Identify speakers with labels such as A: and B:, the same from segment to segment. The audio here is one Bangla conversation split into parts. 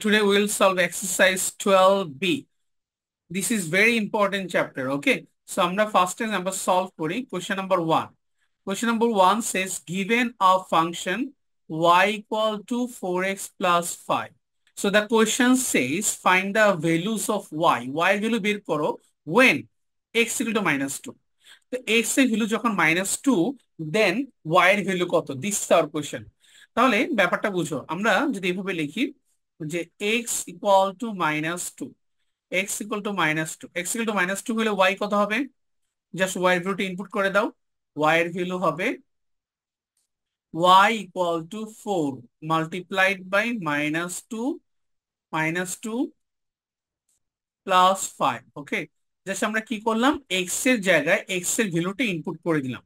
A: Today we'll solve exercise 12B. This is very important chapter, okay? So আমরা first number solve করি question number 1. Question number 1 says given a function y equal to 4x plus 5. So the question says find the values of y. Y value বের করো when x equal to -2. তো x এর ভ্যালু যখন -2 then y এর ভ্যালু কত? This is our question. তাহলে ব্যাপারটা বুঝো, আমরা যদি এইভাবে লিখি যে x equal to -2, x equal to -2, x equal to -2 হলে y কত হবে? জাস্ট y এর ভ্যালুটা ইনপুট করে দাও। y এর ভ্যালু হবে y equal to 4 multiplied by -2 plus 5। Okay, just আমরা কি করলাম, x এর জায়গায় x এর ভ্যালুটা ইনপুট করে দিলাম,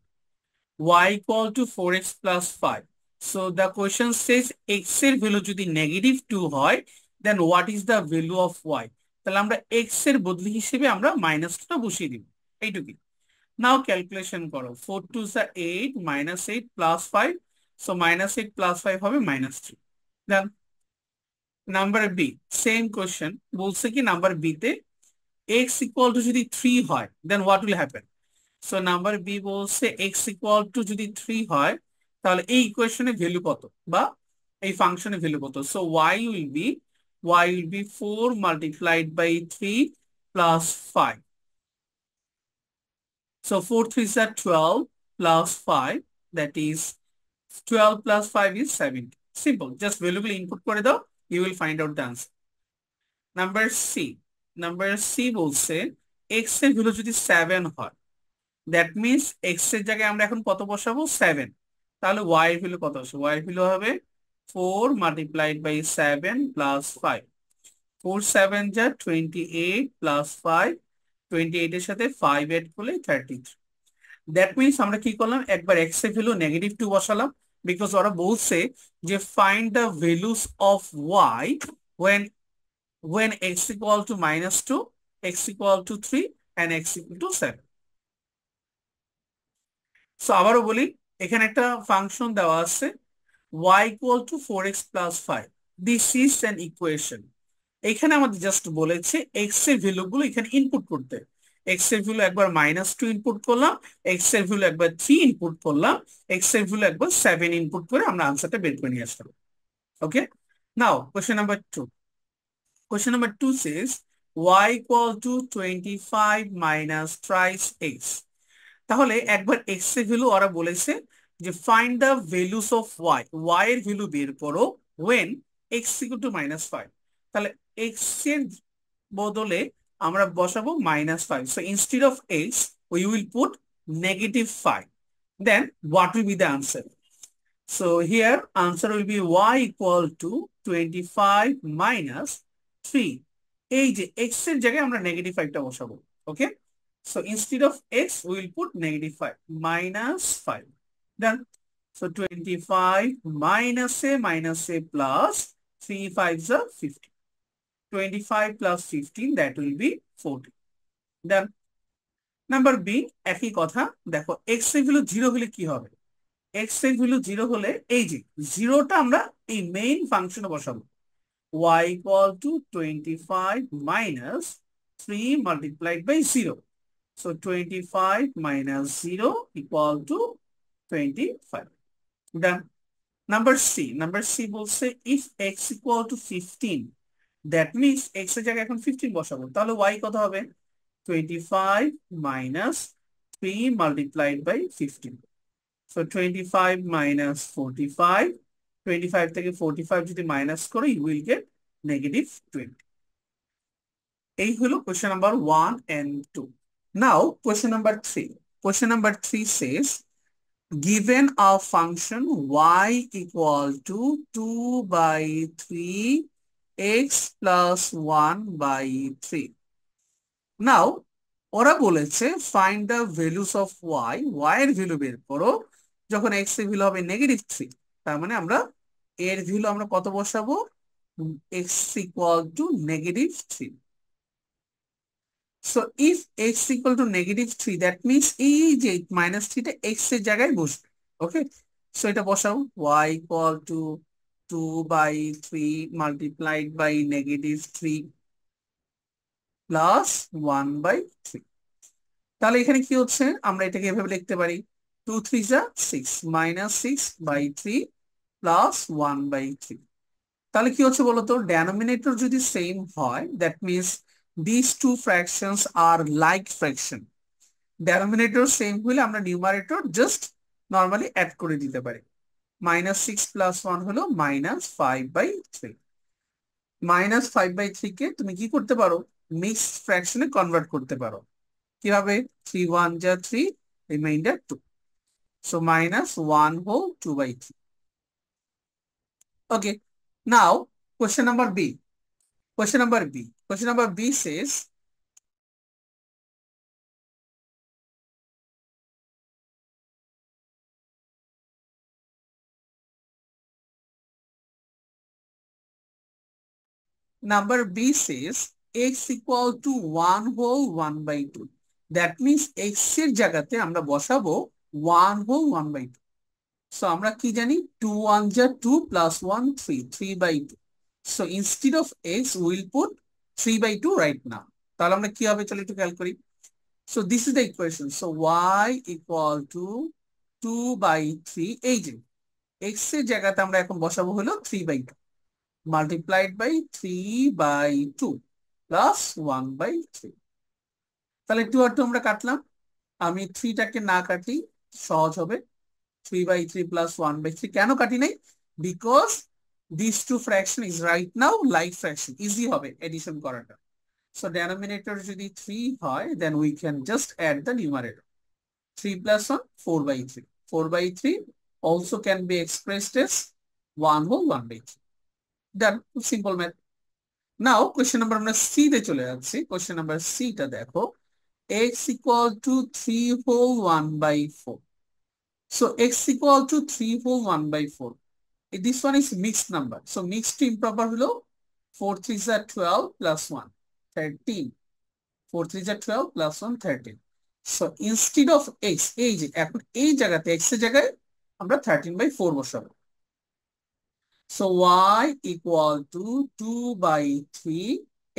A: y equal to 4x plus 5. So the question says x এর ভ্যালু যদি -2 হয় then what is the value of y? তাহলে আমরা x এর বদলি হিসেবে আমরা -2টা বসিয়ে দিব, এইটুকুই। নাও ক্যালকুলেশন করো, 4 2 is 8 -8 plus 5, so -8 plus 5 হবে -3। দেন নাম্বার বি, সেম কোশ্চেন বলছে কি নাম্বার বি তে x equal to যদি 3 হয় then what will happen? So number B বলছে এক্স ইকুয়াল টু যদি 3 হয় তাহলে এই ইকুয়েশনের ভ্যালু কত বা এই ফাংশনের ভ্যালু কত? So y will be 4 multiplied by 3 plus 5. So 4 3s are 12 plus 5, that is 12 plus 5 is 70. Simple, just value গুলো input করে দাও, you will find out the answer. Number C বলছে x এর ভ্যালু যদি 7 হয়, দ্যাট মিনস x এর জায়গায় আমরা এখন কত বসাবো? 7। তাহলে y এর ভ্যালু কত আসবে? y এর ভ্যালু হবে 4 মাল্টিপ্লাইড বাই 7 প্লাস 5। 4 7 যা 28 প্লাস 5, 28 এর সাথে 5 এড করলে 33। দ্যাট মিনস আমরা কি করলাম, একবার x এর ভ্যালু -2 বসালাম, বিকজ ওরা বলছে যে find the values of y when x equal to -2, x equal to 3 and x equal to 7। So আবারও বলি, এখানে একটা ফাংশন দেওয়া আছে y equal to 4x plus 5. This is an equation. এখানে আমাদের জাস্ট বলেছে x এর ভ্যালু গুলো এখানে ইনপুট করতে। x এর ভ্যালু একবার -2 ইনপুট করলাম, x এর ভ্যালু একবার 3 ইনপুট করলাম, x এর ভ্যালু একবার 7 ইনপুট করে আমরা আনসারটা বের করে নিয়ে আসলাম। Okay, now question number 2। Question number 2 says y equal to 25 minus thrice x. তাহলে একবার x এর ভ্যালু ওরা বলেছে যে find the values of y, y এর ভ্যালু বের করো when x equal to -5। তাহলে x এর বদলে আমরা বসাবো -5, so instead of x we will put -5, then what will be the answer? So here answer will be y equal to 25 minus 3। এই যে x এর জায়গায় আমরা -5টা বসাবো। ওকে, so instead of x we will put -5 minus 5, done. So 25 minus a plus 3 5s are 15, 25 plus 15 that will be 40, done. Number B একই কথা, দেখো x এর ভ্যালু 0 হলে কি হবে? x এর ভ্যালু 0 হলে এই যে 0টা আমরা এই মেইন ফাংশনে বসাবো, y equal to 25 minus 3 multiplied by 0. So 25 minus 0 equal to 25. Done. Number C বলছে if x equal to 15, that means x এর জায়গায় এখন 15 বসাবো, তাহলে y কত হবে? 25 minus 3 multiplied by 15. So 25 minus 45, 25 থেকে 45 যদি মাইনাস করি you will get -20. এই হলো question number 1 and 2. Now question number 3. Question number 3 says given a function y equal to 2 by 3 x plus 1 by 3. Now ওরা বলেছে find the values of y, y এর ভ্যালু বের করো যখন x এর ভ্যালু হবে -3। তার মানে আমরা এর ভ্যালু আমরা কত বসাবো? x equal to -3. So if x equal to -3, that means এই যে -3টা x এর জায়গায় বসবে। ওকে, সো এটা বসাও y equal to 2/3 multiplied by -3 plus 1/3। তাহলে এখানে কি হচ্ছে, আমরা এটাকে এভাবে লিখতে পারি 2 3 যা 6 -6/3 প্লাস 1/3। তাহলে কি হচ্ছে বলতো, ডেনোমিনেটর যদি সেম হয় that means this two fractions are like fraction. Denominator same হলে আমরা নিউমারেটর জাস্ট নর্মালি অ্যাড করে দিতে পারি। -6 + 1 হলো -5/3। -5/3 কে তুমি কি করতে পারো, মিক্সড ফ্র্যাকশনে কনভার্ট করতে পারো। কিভাবে? 3 1 যা 3, remainder 2, so -1 whole 2/3। Okay, now question number B. Question number B says number B says x equal to 1 whole 1/2. That means x এর জায়গাতে আমরা বসাবো 1 whole 1/2. So আমরা কি জানি, 2 1 যা 2 plus 1 3, 3/2. So instead of x we'll put 3/2 right now. তাহলে আমরা কি হবে, চলো একটু ক্যালকুলেট করি। So this is the equation. So y equal to 2/3, এই যে x এর জায়গাতে আমরা এখন বসাবো হলো 3/2 multiplied by 3/2 plus 1/3। তাহলে 2 আর 2 আমরা কাটলাম, আমি 3টাকে না কাটি সহজ হবে। 3/3 plus 1/3 কেন কাটি নাই, because this two fraction is right now like fraction, easy হবে এডিশন করাটা। সো ডেনোমিনেটর যদি 3 হয় then we can just add the numerator. 3 plus 1 4/3, 4/3 also can be expressed as 1 whole 1/3. Done, simple math. Now question number আমরা C তে চলে যাচ্ছি। question number C টা দেখো, x equal to 3 whole 1/4. So x equal to 3 whole 1/4. This one is mixed number, so mixed to improper হলো 4 3 are 12 plus 1 13, 4 3 are 12 plus 1 13. So instead of x, এই যে এখন এই জায়গাতে x এর জায়গায় আমরা 13/4 বসাবো। So y equal to 2/3,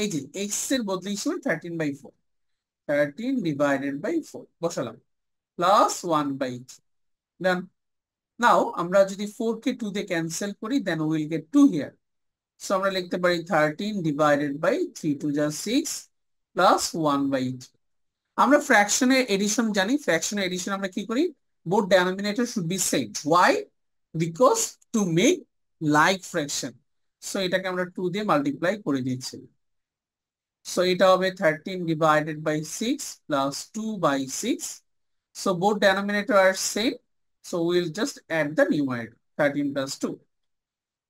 A: এই যে x এর বদলে হিসেবে 13/4, 13 divided by 4 বসালাম, plus 1/3। Done. Now আমরা যদি 4 কে 2 দিয়ে ক্যান্সেল করি then we will get 2 here. So আমরা লিখতে পারি 13 divided by 3 2 যা 6 plus 1/3। আমরা ফ্র্যাকশনে এডিশন জানি, ফ্র্যাকশনে এডিশন আমরা কি করি, both denominator should be same. Why? Because to make like fraction. So এটাকে আমরা 2 দিয়ে মাল্টিপ্লাই করে দিচ্ছি। So এটা হবে 13 divided by 6 plus 2/6. So both denominator are same. So we'll just add the numerator 13 plus 2.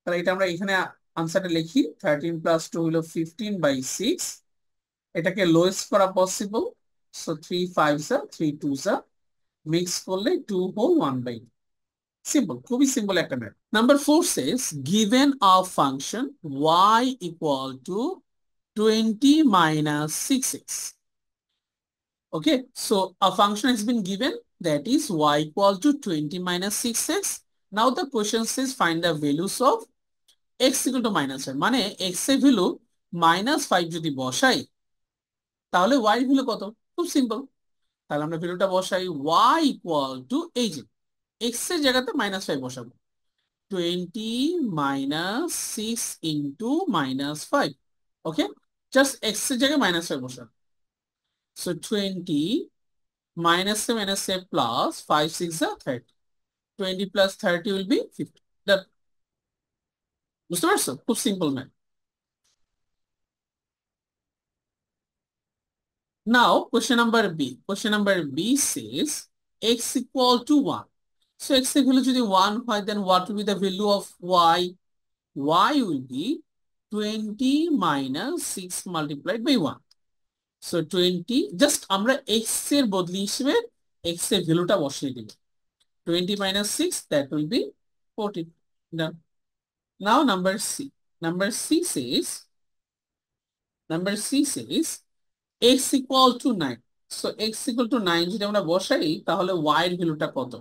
A: তাহলে এটা আমরা এখানে আনসারটা লিখি, 13 plus 2 হলো 15/6। এটাকে লোয়েস্ট করা possible, so 3 5s are 3 2s are, mix করলে 2 whole 1/2। সিম্পল, খুবই সিম্পল একটা math. Number 4 says given a function y equal to 20 minus 6x. Okay, so a function has been given, that is y equal to 20 minus 6x. Now the question says find the values of x equal to -5, মানে x এর ভ্যালু -5 যদি বসাই তাহলে y এর ভ্যালু কত, খুব সিম্পল। তাহলে আমরা ভ্যালুটা বসাই, y equal to এই যে x এর জায়গাতে -5 বসাবো, 20 minus 6 into -5। Okay, just x এর জায়গায় -5 বসাবো। So 20 minus a plus 5 6 are 30, 20 plus 30 will be 50. That বুঝতে পারছো, খুব simple math. Now question number B. Question number B says x equal to 1. So x এর ভ্যালু যদি 1 হয় then what will be the value of y? Y will be 20 minus 6 multiplied by 1. So 20, just আমরা x এর বদলি হিসেবে x এর ভ্যালুটা বসিয়ে দিব, 20 minus 6 that will be 14. Done. Now number C. Number C says x equal to 9. So x equal to 9 যদি আমরা বসাই তাহলে y এর ভ্যালুটা কত,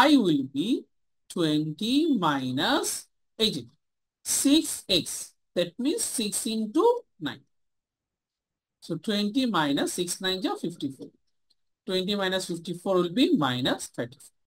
A: y will be 20 minus এই যে 6x, that means 6 into 9. So 20 minus 6 9 is 54. 20 minus 54 will be minus 34.